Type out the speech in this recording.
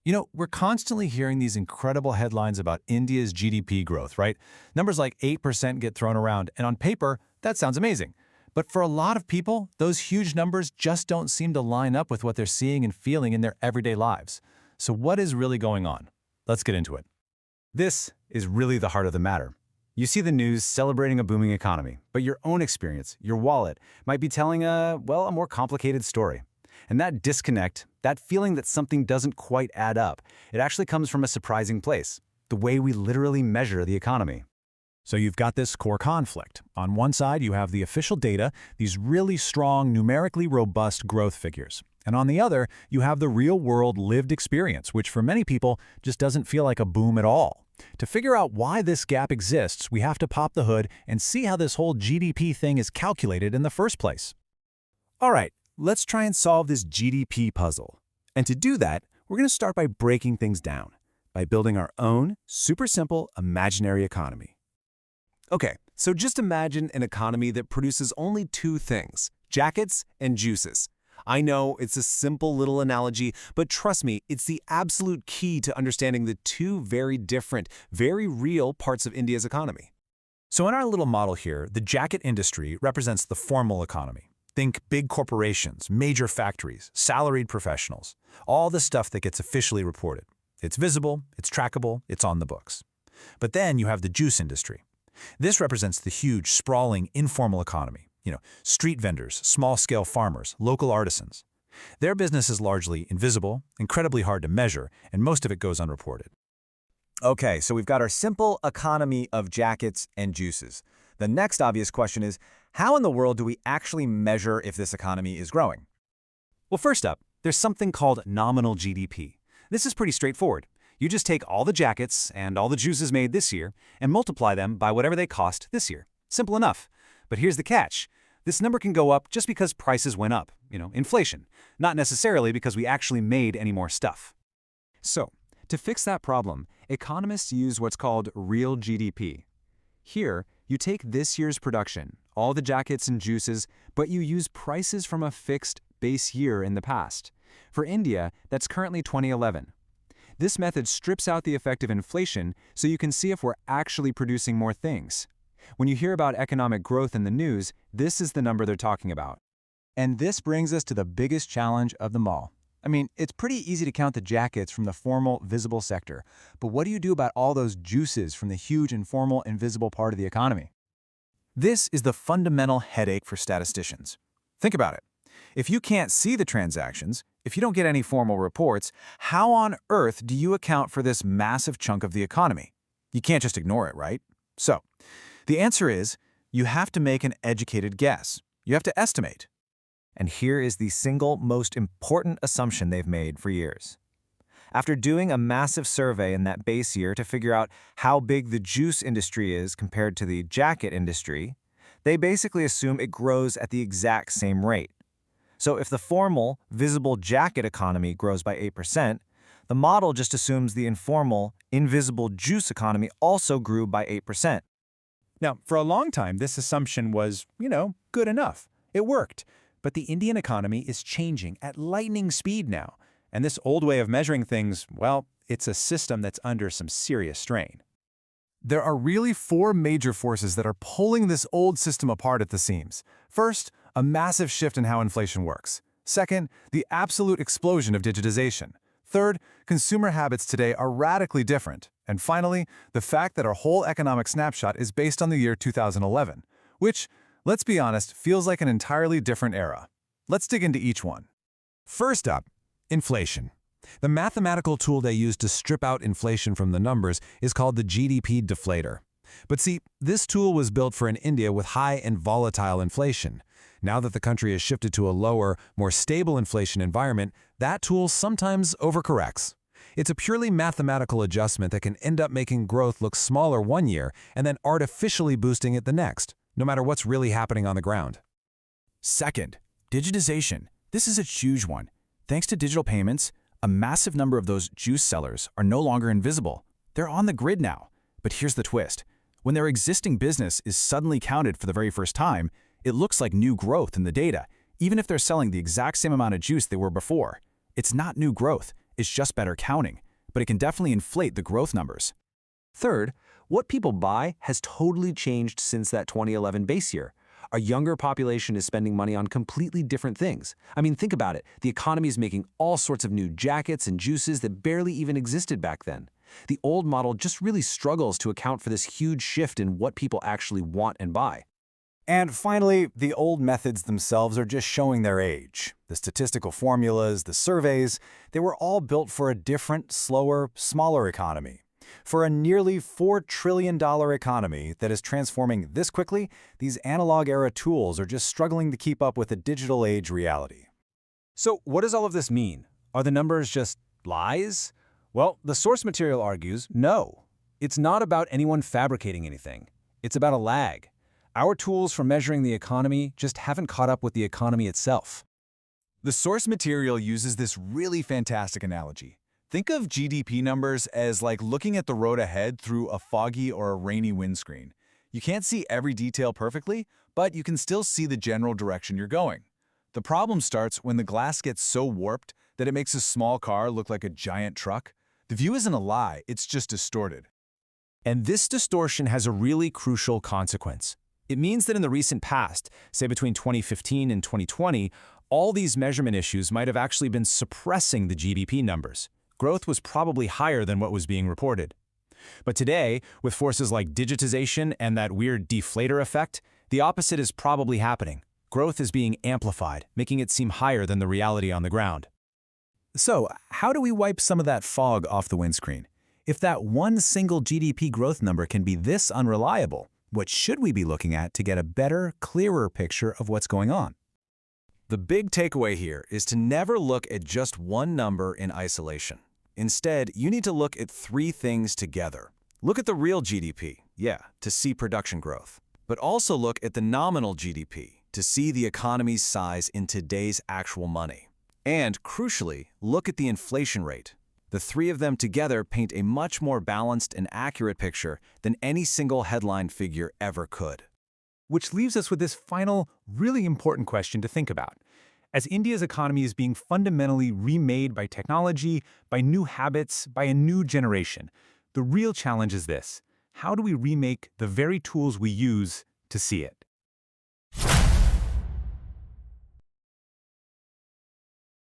We're constantly hearing these incredible headlines about India's GDP growth, right? Numbers like 8% get thrown around, and on paper, that sounds amazing. But for a lot of people, those huge numbers just don't seem to line up with what they're seeing and feeling in their everyday lives. So what is really going on? Let's get into it. This is really the heart of the matter. You see the news celebrating a booming economy, but your own experience, your wallet, might be telling a more complicated story. And that disconnect, that feeling that something doesn't quite add up, it actually comes from a surprising place, the way we literally measure the economy. So you've got this core conflict. On one side, you have the official data, these really strong, numerically robust growth figures. And on the other, you have the real-world lived experience, which for many people just doesn't feel like a boom at all. To figure out why this gap exists, we have to pop the hood and see how this whole GDP thing is calculated in the first place. All right, let's try and solve this GDP puzzle. And to do that, we're going to start by breaking things down, by building our own, super simple, imaginary economy. Okay, so just imagine an economy that produces only two things, jackets and juices. I know it's a simple little analogy, but trust me, it's the absolute key to understanding the two very different, very real parts of India's economy. So in our little model here, the jacket industry represents the formal economy. Think big corporations, major factories, salaried professionals, all the stuff that gets officially reported. It's visible, it's trackable, it's on the books. But then you have the juice industry. This represents the huge, sprawling, informal economy. Street vendors, small-scale farmers, local artisans. Their business is largely invisible, incredibly hard to measure, and most of it goes unreported. Okay, so we've got our simple economy of jackets and juices. The next obvious question is, how in the world do we actually measure if this economy is growing? Well, first up, there's something called nominal GDP. This is pretty straightforward. You just take all the jackets and all the juices made this year and multiply them by whatever they cost this year. Simple enough. But here's the catch. This number can go up just because prices went up, inflation, not necessarily because we actually made any more stuff. So, to fix that problem, economists use what's called real GDP. Here, you take this year's production, all the jackets and juices, but you use prices from a fixed base year in the past. For India, that's currently 2011. This method strips out the effect of inflation so you can see if we're actually producing more things. When you hear about economic growth in the news, this is the number they're talking about. And this brings us to the biggest challenge of them all. It's pretty easy to count the jackets from the formal, visible sector, but what do you do about all those juices from the huge, informal, invisible part of the economy? This is the fundamental headache for statisticians. Think about it. If you can't see the transactions, if you don't get any formal reports, how on earth do you account for this massive chunk of the economy? You can't just ignore it, right? So, the answer is, you have to make an educated guess. You have to estimate. And here is the single most important assumption they've made for years. After doing a massive survey in that base year to figure out how big the juice industry is compared to the jacket industry, they basically assume it grows at the exact same rate. So if the formal, visible jacket economy grows by 8%, the model just assumes the informal, invisible juice economy also grew by 8%. Now, for a long time, this assumption was, good enough. It worked. But the Indian economy is changing at lightning speed now. And this old way of measuring things, it's a system that's under some serious strain. There are really four major forces that are pulling this old system apart at the seams. First, a massive shift in how inflation works. Second, the absolute explosion of digitization. Third, consumer habits today are radically different. And finally, the fact that our whole economic snapshot is based on the year 2011, which, let's be honest, feels like an entirely different era. Let's dig into each one. First up, inflation. The mathematical tool they use to strip out inflation from the numbers is called the GDP deflator. But see, this tool was built for an India with high and volatile inflation. Now that the country has shifted to a lower, more stable inflation environment, that tool sometimes overcorrects. It's a purely mathematical adjustment that can end up making growth look smaller one year and then artificially boosting it the next, no matter what's really happening on the ground. Second, digitization. This is a huge one. Thanks to digital payments, a massive number of those juice sellers are no longer invisible. They're on the grid now. But here's the twist. When their existing business is suddenly counted for the very first time, it looks like new growth in the data, even if they're selling the exact same amount of juice they were before. It's not new growth. it's just better counting, but it can definitely inflate the growth numbers. Third, what people buy has totally changed since that 2011 base year. Our younger population is spending money on completely different things. I mean, think about it. The economy is making all sorts of new jackets and juices that barely even existed back then. The old model just really struggles to account for this huge shift in what people actually want and buy. And finally, the old methods themselves are just showing their age. The statistical formulas, the surveys, they were all built for a different, slower, smaller economy. For a nearly $4 trillion economy that is transforming this quickly, these analog-era tools are just struggling to keep up with the digital age reality. So what does all of this mean? Are the numbers just lies? Well, the source material argues no. It's not about anyone fabricating anything. It's about a lag. Our tools for measuring the economy just haven't caught up with the economy itself. The source material uses this really fantastic analogy. Think of GDP numbers as like looking at the road ahead through a foggy or a rainy windscreen. You can't see every detail perfectly, but you can still see the general direction you're going. The problem starts when the glass gets so warped that it makes a small car look like a giant truck. The view isn't a lie, it's just distorted. And this distortion has a really crucial consequence. It means that in the recent past, say between 2015 and 2020, all these measurement issues might have actually been suppressing the GDP numbers. Growth was probably higher than what was being reported. But today, with forces like digitization and that weird deflator effect, the opposite is probably happening. Growth is being amplified, making it seem higher than the reality on the ground. So, how do we wipe some of that fog off the windscreen? If that one single GDP growth number can be this unreliable, what should we be looking at to get a better, clearer picture of what's going on? The big takeaway here is to never look at just one number in isolation. Instead, you need to look at three things together. Look at the real GDP, to see production growth. But also look at the nominal GDP, to see the economy's size in today's actual money. And, crucially, look at the inflation rate. The three of them together paint a much more balanced and accurate picture than any single headline figure ever could. Which leaves us with this final, really important question to think about. As India's economy is being fundamentally remade by technology, by new habits, by a new generation, the real challenge is this: how do we remake the very tools we use to see it?